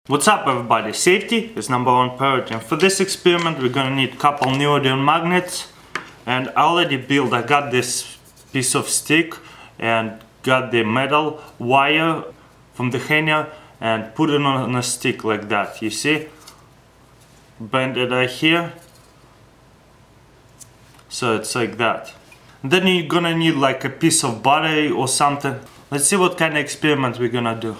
What's up everybody, safety is number one priority, and for this experiment we're gonna need a couple neodymium magnets. And I already built, I got this piece of stick and got the metal wire from the hanger and put it on a stick like that, you see? Bend it right here, so it's like that. And then you're gonna need like a piece of battery or something. Let's see what kind of experiment we're gonna do.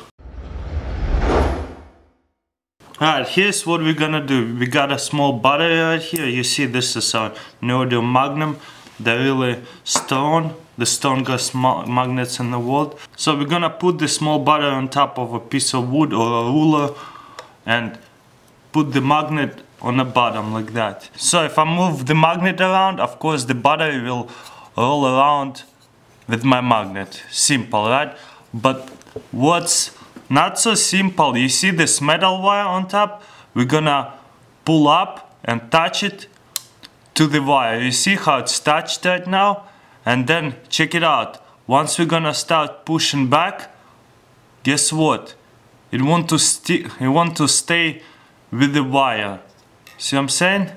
Alright, here's what we're gonna do. We got a small battery right here. You see, this is our neodymium magnum. They're really strong, the strongest magnets in the world. So we're gonna put the small battery on top of a piece of wood or a ruler and put the magnet on the bottom like that. So if I move the magnet around, of course the battery will roll around with my magnet. Simple, right? But what's not so simple, you see this metal wire on top? We're gonna pull up and touch it to the wire. You see how it's touched right now? And then check it out. Once we're gonna start pushing back, guess what? It want to stay with the wire. See what I'm saying?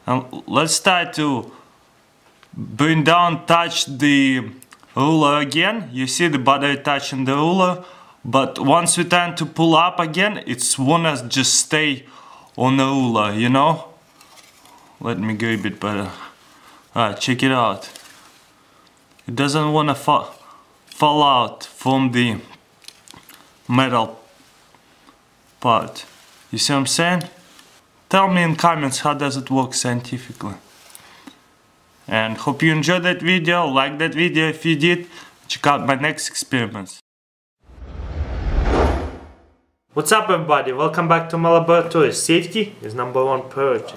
And let's try to bring down, touch the ruler again. You see the battery touching the ruler, but once we try to pull up again, it's wanna just stay on the ruler, you know? Let me grab it better. Alright, check it out. It doesn't wanna fall out from the metal part. You see what I'm saying? Tell me in comments how does it work scientifically. And hope you enjoyed that video, like that video if you did, check out my next experiments. What's up everybody, welcome back to my laboratory. Safety is number one priority.